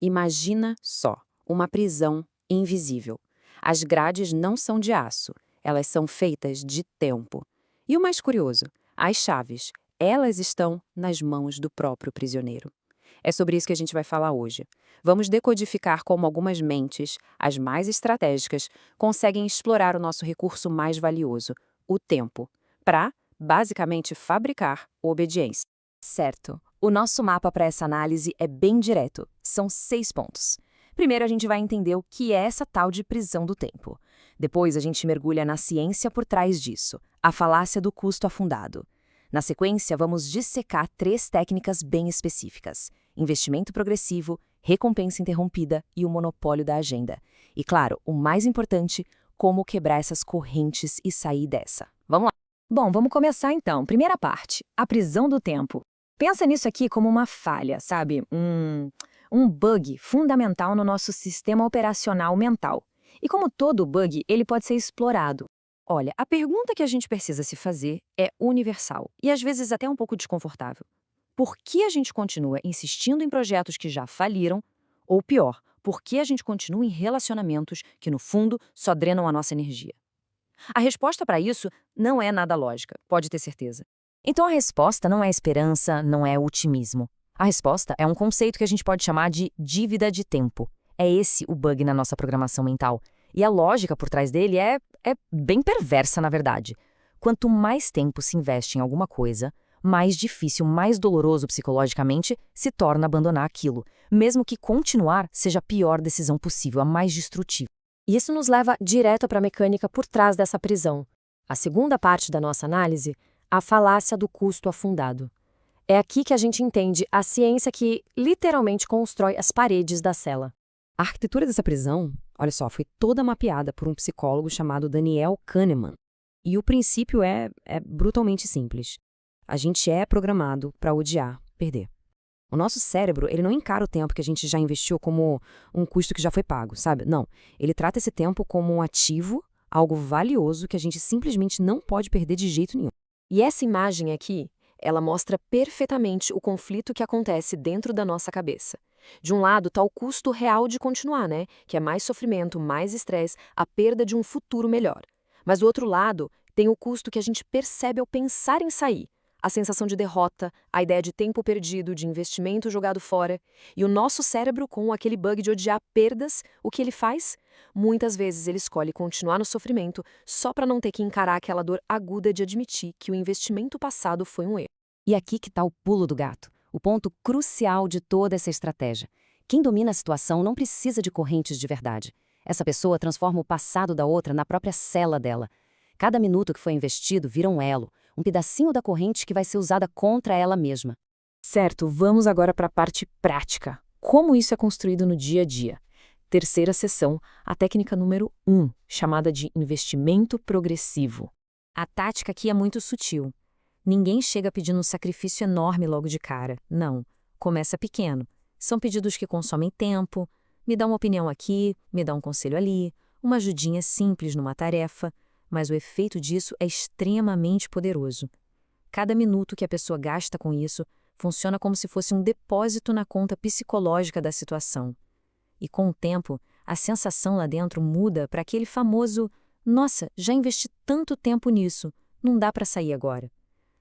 Imagina só, uma prisão invisível. As grades não são de aço, elas são feitas de tempo. E o mais curioso, as chaves, elas estão nas mãos do próprio prisioneiro. É sobre isso que a gente vai falar hoje. Vamos decodificar como algumas mentes, as mais estratégicas, conseguem explorar o nosso recurso mais valioso, o tempo, para, basicamente, fabricar obediência. Certo. O nosso mapa para essa análise é bem direto. São 6 pontos. Primeiro, a gente vai entender o que é essa tal de prisão do tempo. Depois, a gente mergulha na ciência por trás disso, a falácia do custo afundado. Na sequência, vamos dissecar 3 técnicas bem específicas: investimento progressivo, recompensa interrompida e o monopólio da agenda. E, claro, o mais importante, como quebrar essas correntes e sair dessa. Vamos lá! Bom, vamos começar então. Primeira parte, a prisão do tempo. Pensa nisso aqui como uma falha, sabe? Um bug fundamental no nosso sistema operacional mental. E como todo bug, ele pode ser explorado. Olha, a pergunta que a gente precisa se fazer é universal e às vezes até um pouco desconfortável. Por que a gente continua insistindo em projetos que já faliram? Ou pior, por que a gente continua em relacionamentos que, no fundo, só drenam a nossa energia? A resposta para isso não é nada lógica, pode ter certeza. Então a resposta não é esperança, não é otimismo. A resposta é um conceito que a gente pode chamar de dívida de tempo. É esse o bug na nossa programação mental. E a lógica por trás dele é bem perversa, na verdade. Quanto mais tempo se investe em alguma coisa, mais difícil, mais doloroso psicologicamente se torna abandonar aquilo, mesmo que continuar seja a pior decisão possível, a mais destrutiva. Isso nos leva direto para a mecânica por trás dessa prisão. A segunda parte da nossa análise, a falácia do custo afundado. É aqui que a gente entende a ciência que literalmente constrói as paredes da cela. A arquitetura dessa prisão, olha só, foi toda mapeada por um psicólogo chamado Daniel Kahneman. E o princípio é brutalmente simples. A gente é programado para odiar, perder. O nosso cérebro, ele não encara o tempo que a gente já investiu como um custo que já foi pago, sabe? Não, ele trata esse tempo como um ativo, algo valioso que a gente simplesmente não pode perder de jeito nenhum. E essa imagem aqui, ela mostra perfeitamente o conflito que acontece dentro da nossa cabeça. De um lado está o custo real de continuar, né? Que é mais sofrimento, mais estresse, a perda de um futuro melhor. Mas do outro lado, tem o custo que a gente percebe ao pensar em sair. A sensação de derrota, a ideia de tempo perdido, de investimento jogado fora. E o nosso cérebro, com aquele bug de odiar perdas, o que ele faz? Muitas vezes ele escolhe continuar no sofrimento só para não ter que encarar aquela dor aguda de admitir que o investimento passado foi um erro. E aqui que está o pulo do gato, o ponto crucial de toda essa estratégia. Quem domina a situação não precisa de correntes de verdade. Essa pessoa transforma o passado da outra na própria cela dela. Cada minuto que foi investido vira um elo, um pedacinho da corrente que vai ser usada contra ela mesma. Certo, vamos agora para a parte prática. Como isso é construído no dia a dia? Terceira seção, a técnica número 1, chamada de investimento progressivo. A tática aqui é muito sutil. Ninguém chega pedindo um sacrifício enorme logo de cara. Não. Começa pequeno. São pedidos que consomem tempo. Me dá uma opinião aqui, me dá um conselho ali, uma ajudinha simples numa tarefa. Mas o efeito disso é extremamente poderoso. Cada minuto que a pessoa gasta com isso funciona como se fosse um depósito na conta psicológica da situação. E com o tempo, a sensação lá dentro muda para aquele famoso "nossa, já investi tanto tempo nisso, não dá para sair agora".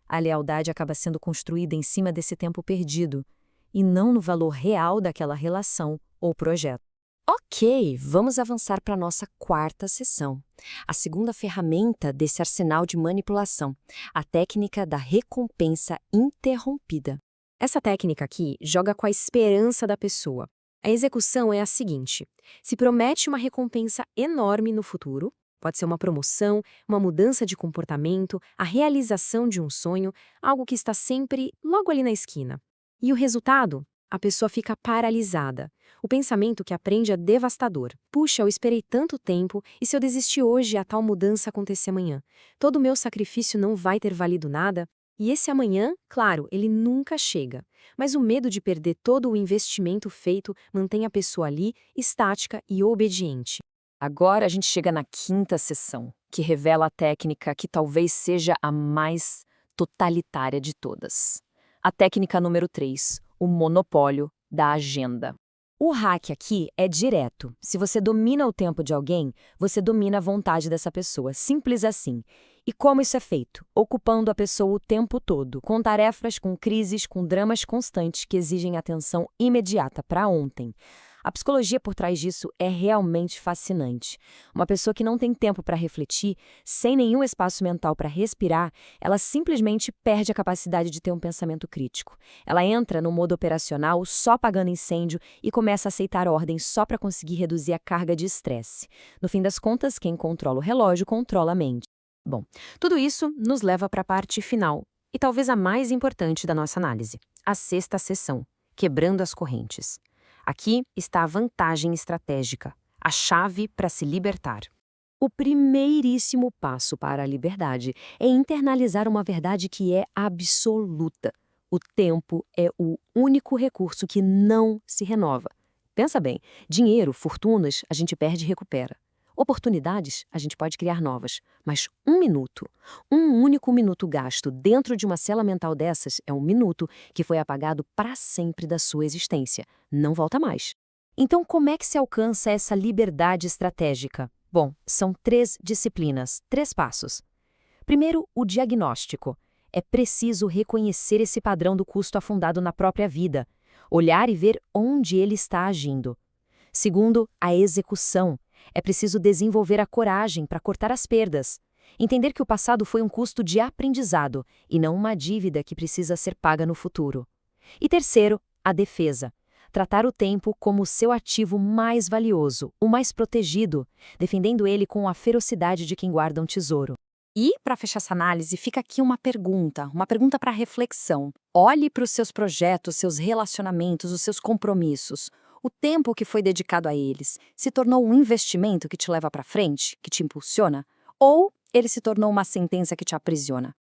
A lealdade acaba sendo construída em cima desse tempo perdido, e não no valor real daquela relação ou projeto. Ok, vamos avançar para a nossa quarta sessão. A segunda ferramenta desse arsenal de manipulação, a técnica da recompensa interrompida. Essa técnica aqui joga com a esperança da pessoa. A execução é a seguinte: se promete uma recompensa enorme no futuro, pode ser uma promoção, uma mudança de comportamento, a realização de um sonho, algo que está sempre logo ali na esquina. E o resultado? A pessoa fica paralisada. O pensamento que aprende é devastador. Puxa, eu esperei tanto tempo, e se eu desistir hoje e a tal mudança acontecer amanhã? Todo o meu sacrifício não vai ter valido nada? E esse amanhã, claro, ele nunca chega. Mas o medo de perder todo o investimento feito mantém a pessoa ali, estática e obediente. Agora a gente chega na quinta sessão, que revela a técnica que talvez seja a mais totalitária de todas. A técnica número 3, o monopólio da agenda. O hack aqui é direto. Se você domina o tempo de alguém, você domina a vontade dessa pessoa. Simples assim. E como isso é feito? Ocupando a pessoa o tempo todo, com tarefas, com crises, com dramas constantes que exigem atenção imediata para ontem. A psicologia por trás disso é realmente fascinante. Uma pessoa que não tem tempo para refletir, sem nenhum espaço mental para respirar, ela simplesmente perde a capacidade de ter um pensamento crítico. Ela entra no modo operacional só apagando incêndio e começa a aceitar ordens só para conseguir reduzir a carga de estresse. No fim das contas, quem controla o relógio controla a mente. Bom, tudo isso nos leva para a parte final, e talvez a mais importante da nossa análise, a sexta seção, quebrando as correntes. Aqui está a vantagem estratégica, a chave para se libertar. O primeiríssimo passo para a liberdade é internalizar uma verdade que é absoluta. O tempo é o único recurso que não se renova. Pensa bem, dinheiro, fortunas, a gente perde e recupera. Oportunidades, a gente pode criar novas, mas um único minuto gasto dentro de uma cela mental dessas é um minuto que foi apagado para sempre da sua existência. Não volta mais. Então, como é que se alcança essa liberdade estratégica? Bom, são 3 disciplinas, 3 passos. Primeiro, o diagnóstico. É preciso reconhecer esse padrão do custo afundado na própria vida, olhar e ver onde ele está agindo. Segundo, a execução. É preciso desenvolver a coragem para cortar as perdas. Entender que o passado foi um custo de aprendizado e não uma dívida que precisa ser paga no futuro. E terceiro, a defesa. Tratar o tempo como o seu ativo mais valioso, o mais protegido, defendendo ele com a ferocidade de quem guarda um tesouro. E, para fechar essa análise, fica aqui uma pergunta para reflexão. Olhe para os seus projetos, seus relacionamentos, os seus compromissos. O tempo que foi dedicado a eles se tornou um investimento que te leva para frente, que te impulsiona? Ou ele se tornou uma sentença que te aprisiona?